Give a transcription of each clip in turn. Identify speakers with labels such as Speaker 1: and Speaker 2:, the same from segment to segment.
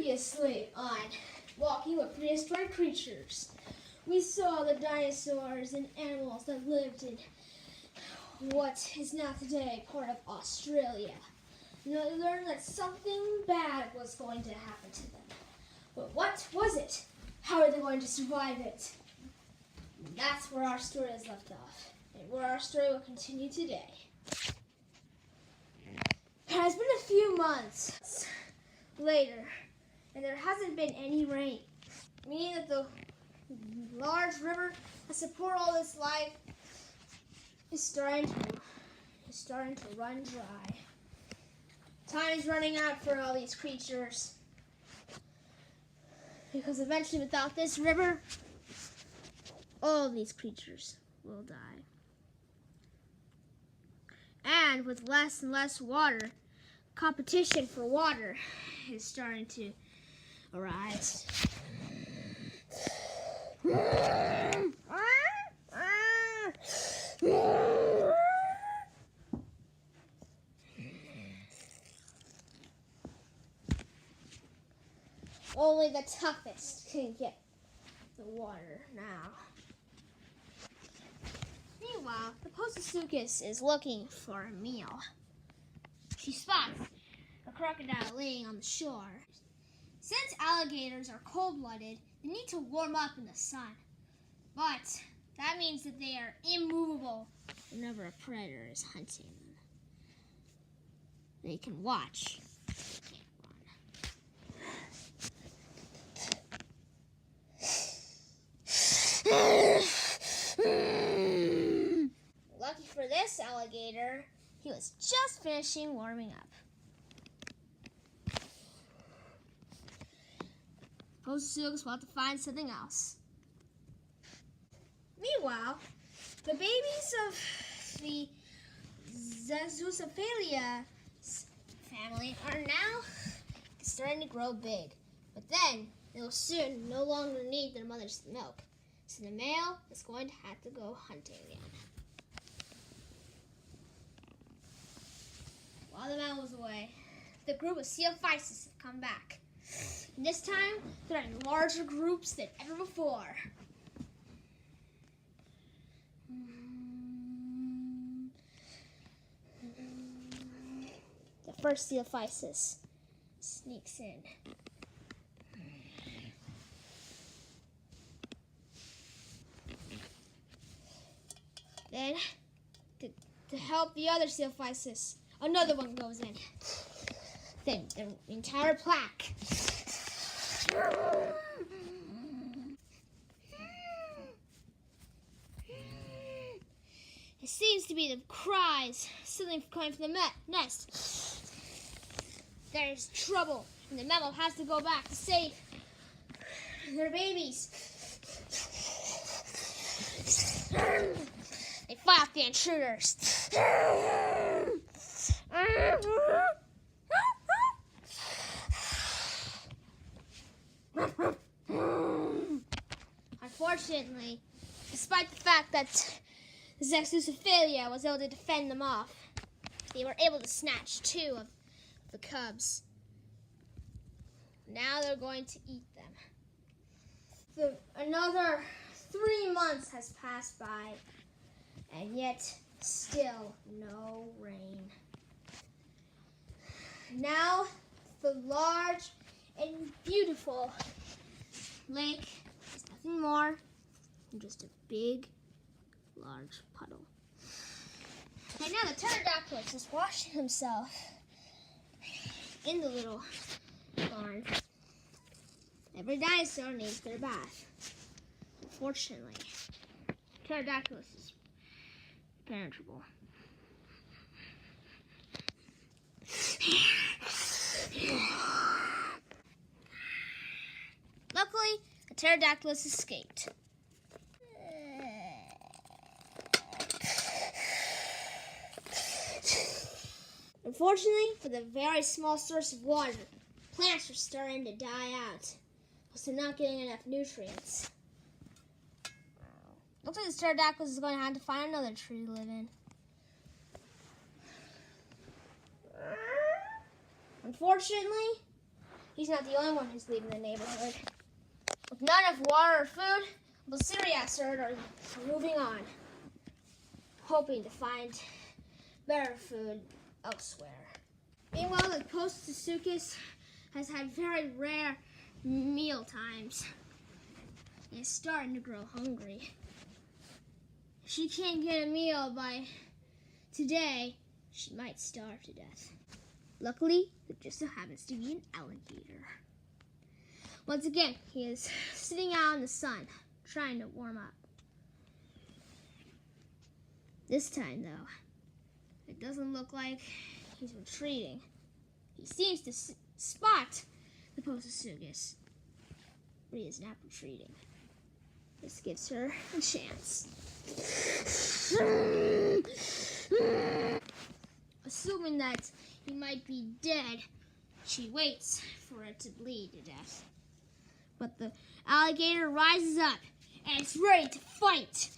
Speaker 1: Previously on Walking with Prehistoric Creatures, we saw the dinosaurs and animals that lived in what is now today part of Australia. And we learned that something bad was going to happen to them. But what was it? How are they going to survive it? And that's where our story is left off, and where our story will continue today. It has been a few months later, and there hasn't been any rain, meaning that the large river that support all this life is starting to run dry. Time is running out for all these creatures, because eventually, without this river, all these creatures will die. And with less and less water, competition for water is starting to arise. Only the toughest can get the water now. Meanwhile, the Posusuchus is looking for a meal. She spots a crocodile laying on the shore. Since alligators are cold-blooded, they need to warm up in the sun. But that means that they are immovable whenever a predator is hunting them. They can watch. Lucky for this alligator, he was just finishing warming up. Posusuchus will have to find something else. Meanwhile, the babies of the Zeuxophalia family are now starting to grow big. But then, they will soon no longer need their mother's milk. So the male is going to have to go hunting again. While the male was away, the group of Ceophysis have come back. And this time, they're in larger groups than ever before. The first Ceophysis sneaks in. Then, to help the other Ceophysis, another one goes in. Then the entire pack. It seems to be the cries suddenly coming from the nest. There's trouble, and the mammal has to go back to save their babies. They fight off the intruders. Unfortunately, despite the fact that Zeuxophalia was able to defend them off, they were able to snatch 2 of the cubs. Now they're going to eat them. Another 3 months has passed by, and yet still no rain. Now the large and beautiful lake is nothing more than just a big, large puddle. And now the pterodactylus is washing himself in the little pond. Every dinosaur needs their bath. Unfortunately, pterodactylus is penetrable. Luckily, the pterodactylus escaped. Unfortunately, for the very small source of water, plants are starting to die out because they're not getting enough nutrients. Looks like this pterodactylus is going to have to find another tree to live in. Unfortunately, he's not the only one who's leaving the neighborhood. With not enough water or food, the Syriacs are moving on, hoping to find better food elsewhere. Meanwhile, the Post-Susukis has had very rare meal times. It's starting to grow hungry. If she can't get a meal by today, she might starve to death. Luckily, there just so happens to be an alligator. Once again, he is sitting out in the sun, trying to warm up. This time, though, it doesn't look like he's retreating. He seems to spot the Post-Susukis, but he is not retreating. This gives her a chance. Assuming that he might be dead, she waits for it to bleed to death. But the alligator rises up and it's ready to fight.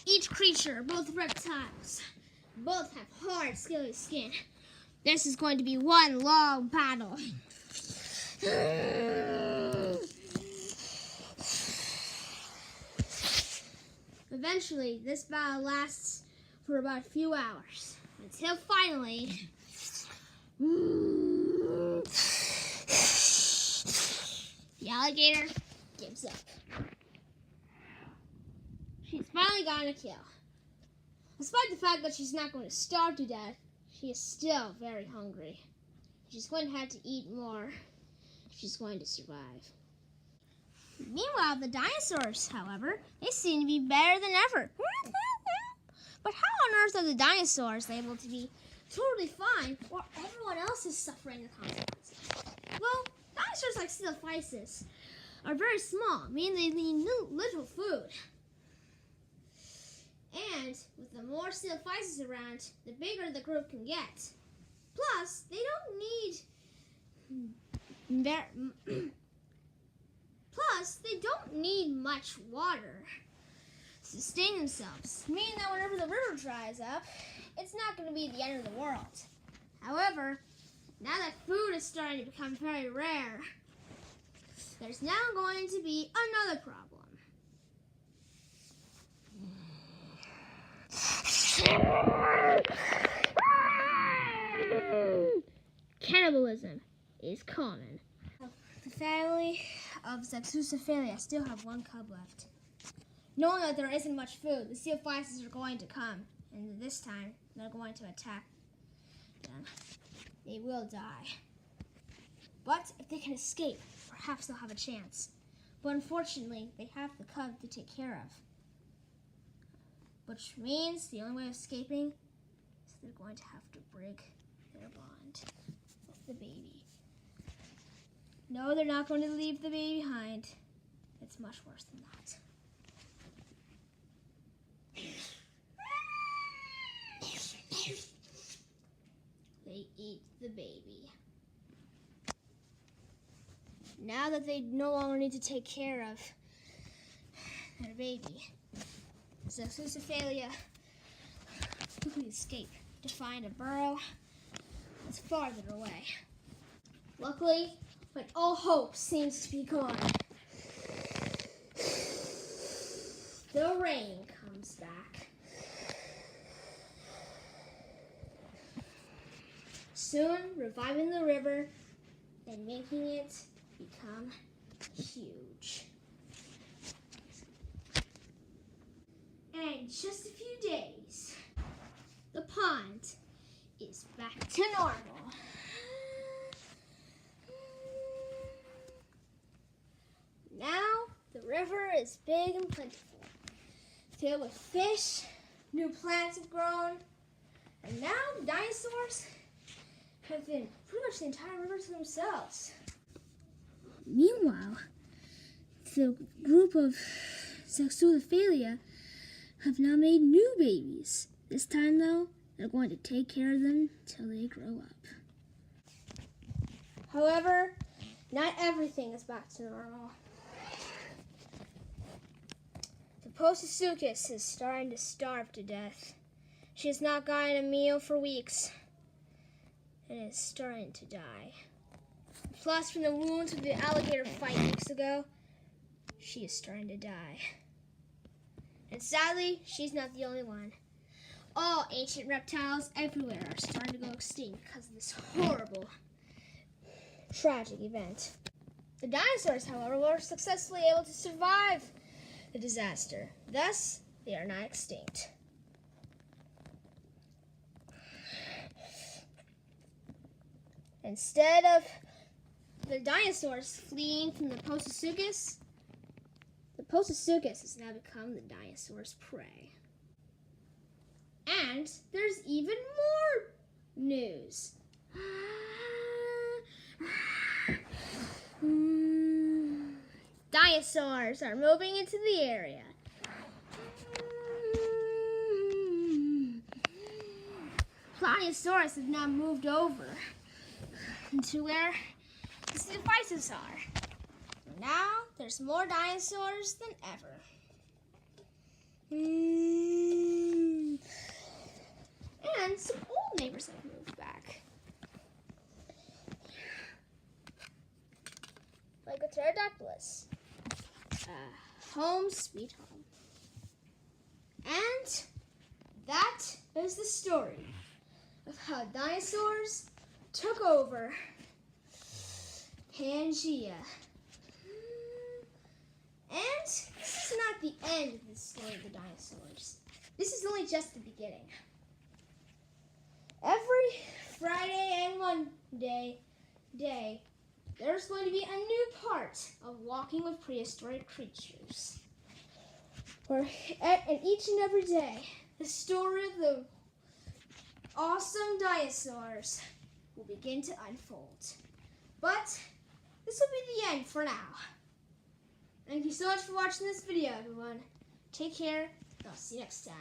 Speaker 1: Each creature, both reptiles, both have hard, scaly skin. This is going to be one long battle. Eventually, this battle lasts for about a few hours, until finally, the alligator gives up. She's finally gotten a kill. Despite the fact that she's not going to starve to death, she is still very hungry. She's going to have to eat more if she's going to survive. Meanwhile, the dinosaurs, however, they seem to be better than ever. But how on earth are the dinosaurs able to be totally fine while everyone else is suffering the consequences? Well, dinosaurs like Steelophysis are very small, meaning they need little food. And with the more Steelophysis around, the bigger the group can get. Plus, they don't need much water to sustain themselves, meaning that whenever the river dries up, it's not going to be the end of the world. However, now that food is starting to become very rare, there's now going to be another problem. Cannibalism is common. The family of Zexucephalia still have one cub left. Knowing that there isn't much food, the Steelophysis are going to come, and this time they're going to attack them. They will die. But if they can escape, perhaps they'll have a chance. But unfortunately, they have the cub to take care of. Which means the only way of escaping is they're going to have to break their bond with the baby. No, they're not going to leave the baby behind. It's much worse than that. They eat the baby. Now that they no longer need to take care of their baby, Zexucephalia quickly escape to find a burrow that's farther away. Luckily, when all hope seems to be gone, the rain comes back. Soon reviving the river and making it become huge. And in just a few days, the pond is back to normal. Now the river is big and plentiful, filled with fish, new plants have grown, and now the dinosaurs have been pretty much the entire river to themselves. Meanwhile, the group of Saxulophalia have now made new babies. This time, though, they're going to take care of them till they grow up. However, not everything is back to normal. The Postosuchus is starting to starve to death. She has not gotten a meal for weeks and is starting to die. Plus, from the wounds of the alligator fight weeks ago, she is starting to die. And sadly, she's not the only one. All ancient reptiles everywhere are starting to go extinct because of this horrible, tragic event. The dinosaurs, however, were successfully able to survive the disaster. Thus, they are not extinct. Instead of the dinosaurs fleeing from the Postosuchus has now become the dinosaur's prey. And there's even more news. Dinosaurs are moving into the area. Pliosaurus have now moved over into where the Psittaciphysis are. Now there's more dinosaurs than ever. And some old neighbors have moved back. Like a pterodactylus. Home sweet home. And that is the story of how dinosaurs took over Pangea. And this is not the end of the story of the dinosaurs. This is only just the beginning. Every Friday and Monday there's going to be a new part of Walking with Prehistoric Creatures. And each and every day, the story of the awesome dinosaurs will begin to unfold. But this will be the end for now. Thank you so much for watching this video, everyone. Take care, and I'll see you next time.